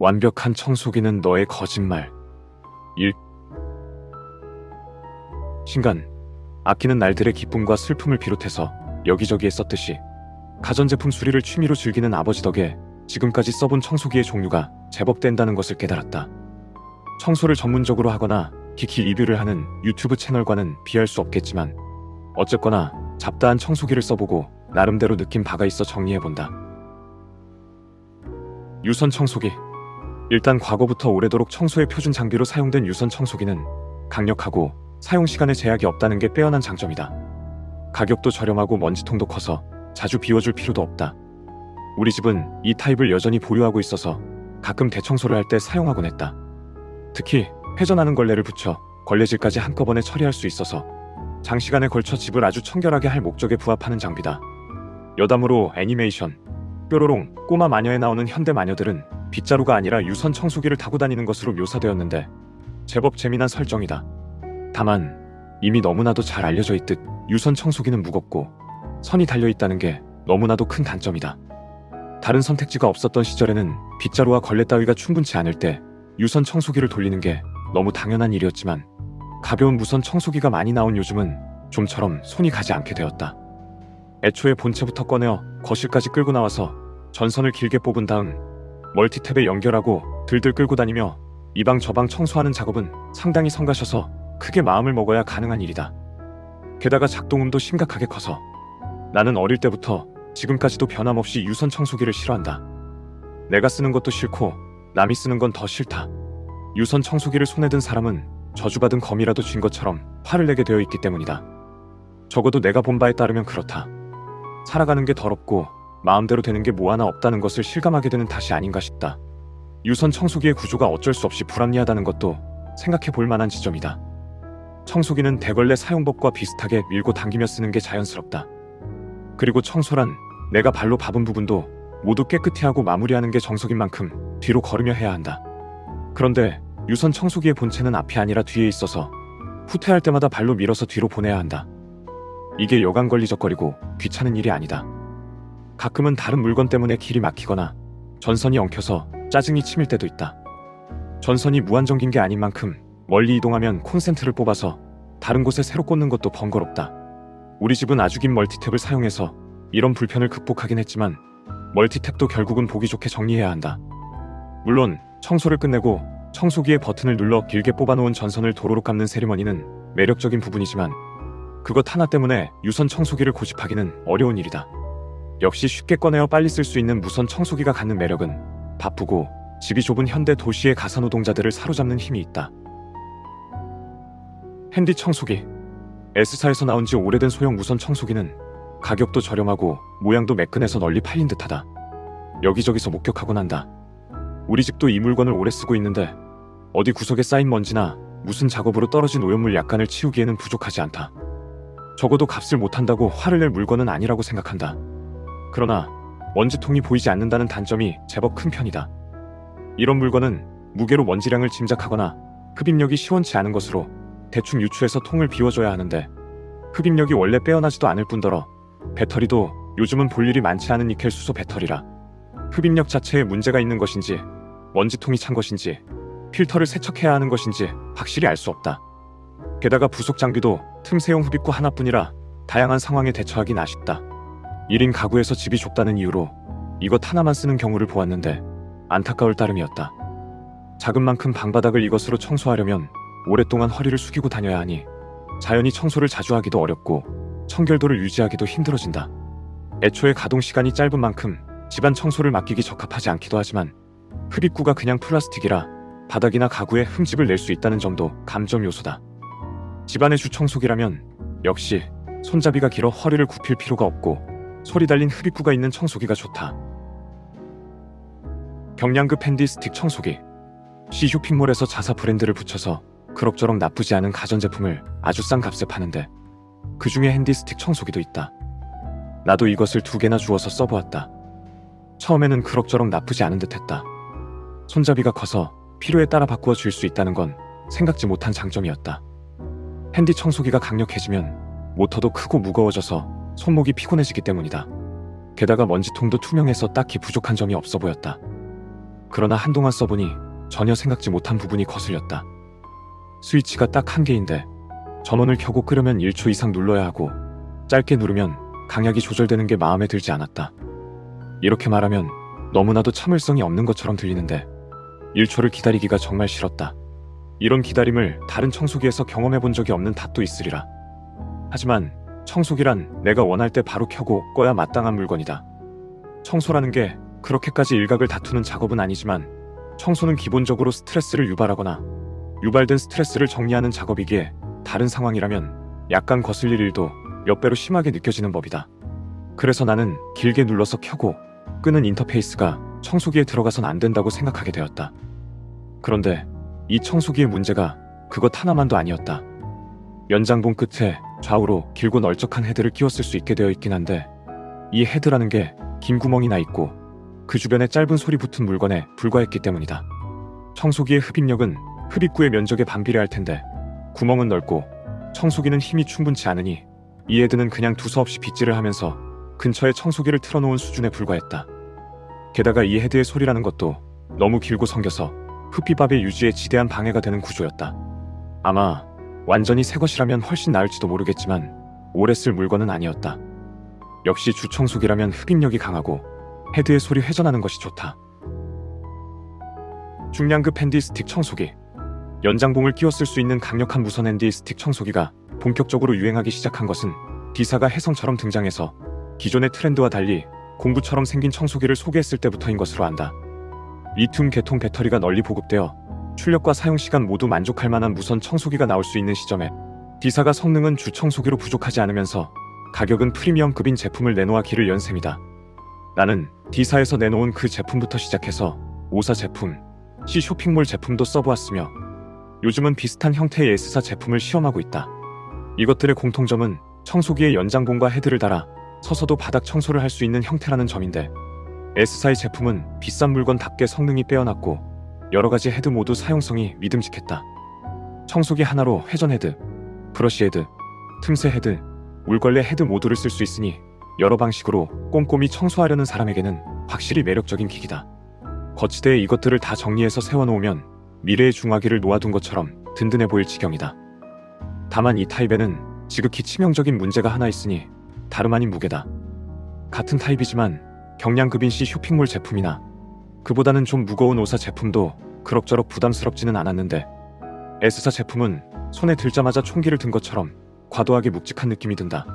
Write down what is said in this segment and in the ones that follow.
완벽한 청소기는 너의 거짓말. 1. 신간, 아끼는 날들의 기쁨과 슬픔을 비롯해서 여기저기에 썼듯이 가전제품 수리를 취미로 즐기는 아버지 덕에 지금까지 써본 청소기의 종류가 제법 된다는 것을 깨달았다. 청소를 전문적으로 하거나 기기 리뷰를 하는 유튜브 채널과는 비할 수 없겠지만 어쨌거나 잡다한 청소기를 써보고 나름대로 느낀 바가 있어 정리해본다. 유선 청소기. 일단 과거부터 오래도록 청소의 표준 장비로 사용된 유선 청소기는 강력하고 사용시간에 제약이 없다는 게 빼어난 장점이다. 가격도 저렴하고 먼지통도 커서 자주 비워줄 필요도 없다. 우리 집은 이 타입을 여전히 보유하고 있어서 가끔 대청소를 할 때 사용하곤 했다. 특히 회전하는 걸레를 붙여 걸레질까지 한꺼번에 처리할 수 있어서 장시간에 걸쳐 집을 아주 청결하게 할 목적에 부합하는 장비다. 여담으로 애니메이션 뾰로롱 꼬마 마녀에 나오는 현대 마녀들은 빗자루가 아니라 유선 청소기를 타고 다니는 것으로 묘사되었는데 제법 재미난 설정이다. 다만 이미 너무나도 잘 알려져 있듯 유선 청소기는 무겁고 선이 달려있다는 게 너무나도 큰 단점이다. 다른 선택지가 없었던 시절에는 빗자루와 걸레 따위가 충분치 않을 때 유선 청소기를 돌리는 게 너무 당연한 일이었지만 가벼운 무선 청소기가 많이 나온 요즘은 좀처럼 손이 가지 않게 되었다. 애초에 본체부터 꺼내어 거실까지 끌고 나와서 전선을 길게 뽑은 다음 멀티탭에 연결하고 들들 끌고 다니며 이 방 저 방 청소하는 작업은 상당히 성가셔서 크게 마음을 먹어야 가능한 일이다. 게다가 작동음도 심각하게 커서 나는 어릴 때부터 지금까지도 변함없이 유선 청소기를 싫어한다. 내가 쓰는 것도 싫고 남이 쓰는 건 더 싫다. 유선 청소기를 손에 든 사람은 저주받은 검이라도 쥔 것처럼 화를 내게 되어 있기 때문이다. 적어도 내가 본 바에 따르면 그렇다. 살아가는 게 더럽고 마음대로 되는 게 뭐 하나 없다는 것을 실감하게 되는 탓이 아닌가 싶다. 유선 청소기의 구조가 어쩔 수 없이 불합리하다는 것도 생각해 볼 만한 지점이다. 청소기는 대걸레 사용법과 비슷하게 밀고 당기며 쓰는 게 자연스럽다. 그리고 청소란 내가 발로 밟은 부분도 모두 깨끗이 하고 마무리하는 게 정석인 만큼 뒤로 걸으며 해야 한다. 그런데 유선 청소기의 본체는 앞이 아니라 뒤에 있어서 후퇴할 때마다 발로 밀어서 뒤로 보내야 한다. 이게 여간 걸리적거리고 귀찮은 일이 아니다. 가끔은 다른 물건 때문에 길이 막히거나 전선이 엉켜서 짜증이 치밀 때도 있다. 전선이 무한정긴 게 아닌 만큼 멀리 이동하면 콘센트를 뽑아서 다른 곳에 새로 꽂는 것도 번거롭다. 우리 집은 아주 긴 멀티탭을 사용해서 이런 불편을 극복하긴 했지만 멀티탭도 결국은 보기 좋게 정리해야 한다. 물론 청소를 끝내고 청소기의 버튼을 눌러 길게 뽑아놓은 전선을 도로로 감는 세리머니는 매력적인 부분이지만 그것 하나 때문에 유선 청소기를 고집하기는 어려운 일이다. 역시 쉽게 꺼내어 빨리 쓸 수 있는 무선 청소기가 갖는 매력은 바쁘고 집이 좁은 현대 도시의 가사노동자들을 사로잡는 힘이 있다. 핸디 청소기. S사에서 나온 지 오래된 소형 무선 청소기는 가격도 저렴하고 모양도 매끈해서 널리 팔린 듯하다. 여기저기서 목격하곤 한다. 우리 집도 이 물건을 오래 쓰고 있는데 어디 구석에 쌓인 먼지나 무슨 작업으로 떨어진 오염물 약간을 치우기에는 부족하지 않다. 적어도 값을 못한다고 화를 낼 물건은 아니라고 생각한다. 그러나 먼지통이 보이지 않는다는 단점이 제법 큰 편이다. 이런 물건은 무게로 먼지량을 짐작하거나 흡입력이 시원치 않은 것으로 대충 유추해서 통을 비워줘야 하는데 흡입력이 원래 빼어나지도 않을 뿐더러 배터리도 요즘은 볼 일이 많지 않은 니켈 수소 배터리라 흡입력 자체에 문제가 있는 것인지 먼지통이 찬 것인지 필터를 세척해야 하는 것인지 확실히 알 수 없다. 게다가 부속 장비도 틈새용 흡입구 하나뿐이라 다양한 상황에 대처하긴 아쉽다. 1인 가구에서 집이 좁다는 이유로 이것 하나만 쓰는 경우를 보았는데 안타까울 따름이었다. 작은 만큼 방바닥을 이것으로 청소하려면 오랫동안 허리를 숙이고 다녀야 하니 자연히 청소를 자주 하기도 어렵고 청결도를 유지하기도 힘들어진다. 애초에 가동 시간이 짧은 만큼 집안 청소를 맡기기 적합하지 않기도 하지만 흡입구가 그냥 플라스틱이라 바닥이나 가구에 흠집을 낼 수 있다는 점도 감점 요소다. 집안의 주 청소기라면 역시 손잡이가 길어 허리를 굽힐 필요가 없고 소리 달린 흡입구가 있는 청소기가 좋다. 경량급 핸디 스틱 청소기. 쇼핑몰에서 자사 브랜드를 붙여서 그럭저럭 나쁘지 않은 가전제품을 아주 싼 값에 파는데 그 중에 핸디 스틱 청소기도 있다. 나도 이것을 2개나 주워서 써보았다. 처음에는 그럭저럭 나쁘지 않은 듯 했다. 손잡이가 커서 필요에 따라 바꾸어 줄 수 있다는 건 생각지 못한 장점이었다. 핸디 청소기가 강력해지면 모터도 크고 무거워져서 손목이 피곤해지기 때문이다. 게다가 먼지통도 투명해서 딱히 부족한 점이 없어 보였다. 그러나 한동안 써보니 전혀 생각지 못한 부분이 거슬렸다. 스위치가 딱 한 개인데 전원을 켜고 끄려면 1초 이상 눌러야 하고 짧게 누르면 강약이 조절되는 게 마음에 들지 않았다. 이렇게 말하면 너무나도 참을성이 없는 것처럼 들리는데 1초를 기다리기가 정말 싫었다. 이런 기다림을 다른 청소기에서 경험해 본 적이 없는 탓도 있으리라. 하지만 청소기란 내가 원할 때 바로 켜고 꺼야 마땅한 물건이다. 청소라는 게 그렇게까지 일각을 다투는 작업은 아니지만 청소는 기본적으로 스트레스를 유발하거나 유발된 스트레스를 정리하는 작업이기에 다른 상황이라면 약간 거슬릴 일도 몇 배로 심하게 느껴지는 법이다. 그래서 나는 길게 눌러서 켜고 끄는 인터페이스가 청소기에 들어가선 안 된다고 생각하게 되었다. 그런데 이 청소기의 문제가 그것 하나만도 아니었다. 연장봉 끝에 좌우로 길고 널쩍한 헤드를 끼웠을 수 있게 되어 있긴 한데 이 헤드라는 게 긴 구멍이 나 있고 그 주변에 짧은 소리 붙은 물건에 불과했기 때문이다. 청소기의 흡입력은 흡입구의 면적에 반비례할 텐데 구멍은 넓고 청소기는 힘이 충분치 않으니 이 헤드는 그냥 두서없이 빗질을 하면서 근처에 청소기를 틀어놓은 수준에 불과했다. 게다가 이 헤드의 소리라는 것도 너무 길고 성겨서 흡입압의 유지에 지대한 방해가 되는 구조였다. 아마 완전히 새 것이라면 훨씬 나을지도 모르겠지만 오래 쓸 물건은 아니었다. 역시 주청소기라면 흡입력이 강하고 헤드의 소리 회전하는 것이 좋다. 중량급 핸디 스틱 청소기. 연장봉을 끼워 쓸 수 있는 강력한 무선 핸디 스틱 청소기가 본격적으로 유행하기 시작한 것은 D사가 혜성처럼 등장해서 기존의 트렌드와 달리 공구처럼 생긴 청소기를 소개했을 때부터인 것으로 안다. 리튬 계통 배터리가 널리 보급되어 출력과 사용시간 모두 만족할 만한 무선 청소기가 나올 수 있는 시점에 D사가 성능은 주 청소기로 부족하지 않으면서 가격은 프리미엄급인 제품을 내놓아 길을 연 셈이다. 나는 D사에서 내놓은 그 제품부터 시작해서 O사 제품, C 쇼핑몰 제품도 써보았으며 요즘은 비슷한 형태의 S사 제품을 시험하고 있다. 이것들의 공통점은 청소기의 연장봉과 헤드를 달아 서서도 바닥 청소를 할 수 있는 형태라는 점인데 S사의 제품은 비싼 물건답게 성능이 빼어났고 여러가지 헤드 모두 사용성이 믿음직했다. 청소기 하나로 회전 헤드, 브러쉬 헤드, 틈새 헤드, 물걸레 헤드 모두를 쓸 수 있으니 여러 방식으로 꼼꼼히 청소하려는 사람에게는 확실히 매력적인 기기다. 거치대에 이것들을 다 정리해서 세워놓으면 미래의 중화기를 놓아둔 것처럼 든든해 보일 지경이다. 다만 이 타입에는 지극히 치명적인 문제가 하나 있으니 다름 아닌 무게다. 같은 타입이지만 경량급인 C 쇼핑몰 제품이나 그보다는 좀 무거운 O사 제품도 그럭저럭 부담스럽지는 않았는데 S사 제품은 손에 들자마자 총기를 든 것처럼 과도하게 묵직한 느낌이 든다.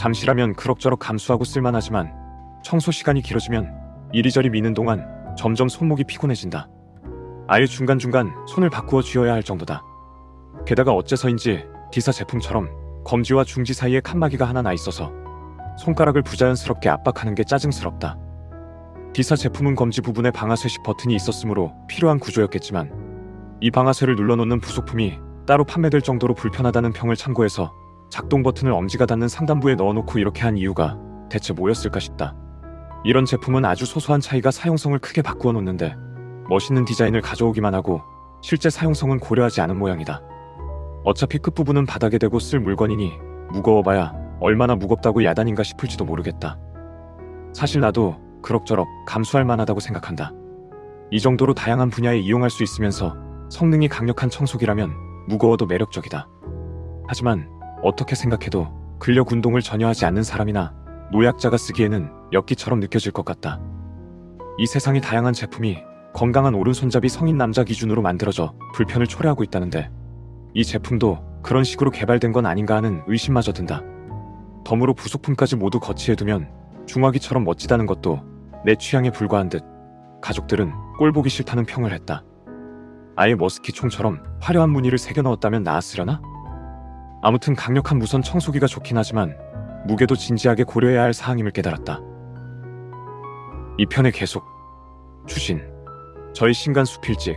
잠시라면 그럭저럭 감수하고 쓸만하지만 청소 시간이 길어지면 이리저리 미는 동안 점점 손목이 피곤해진다. 아예 중간중간 손을 바꾸어 쥐어야 할 정도다. 게다가 어째서인지 D사 제품처럼 검지와 중지 사이에 칸막이가 하나 나 있어서 손가락을 부자연스럽게 압박하는 게 짜증스럽다. D사 제품은 검지 부분에 방아쇠식 버튼이 있었으므로 필요한 구조였겠지만 이 방아쇠를 눌러놓는 부속품이 따로 판매될 정도로 불편하다는 평을 참고해서 작동 버튼을 엄지가 닿는 상단부에 넣어놓고 이렇게 한 이유가 대체 뭐였을까 싶다. 이런 제품은 아주 소소한 차이가 사용성을 크게 바꾸어 놓는데 멋있는 디자인을 가져오기만 하고 실제 사용성은 고려하지 않은 모양이다. 어차피 끝부분은 바닥에 대고 쓸 물건이니 무거워봐야 얼마나 무겁다고 야단인가 싶을지도 모르겠다. 사실 나도 그럭저럭 감수할 만하다고 생각한다. 이 정도로 다양한 분야에 이용할 수 있으면서 성능이 강력한 청소기라면 무거워도 매력적이다. 하지만 어떻게 생각해도 근력 운동을 전혀 하지 않는 사람이나 노약자가 쓰기에는 엽기처럼 느껴질 것 같다. 이 세상의 다양한 제품이 건강한 오른손잡이 성인 남자 기준으로 만들어져 불편을 초래하고 있다는데 이 제품도 그런 식으로 개발된 건 아닌가 하는 의심마저 든다. 덤으로 부속품까지 모두 거치해두면 중화기처럼 멋지다는 것도 내 취향에 불과한 듯 가족들은 꼴보기 싫다는 평을 했다. 아예 머스키 총처럼 화려한 무늬를 새겨 넣었다면 나았으려나? 아무튼 강력한 무선 청소기가 좋긴 하지만 무게도 진지하게 고려해야 할 사항임을 깨달았다. 이 편의 계속 추신 저희 신간 수필집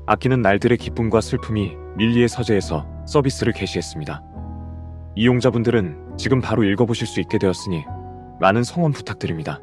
아끼는 날들의 기쁨과 슬픔이 밀리의 서재에서 서비스를 개시했습니다. 이용자분들은 지금 바로 읽어보실 수 있게 되었으니 많은 성원 부탁드립니다.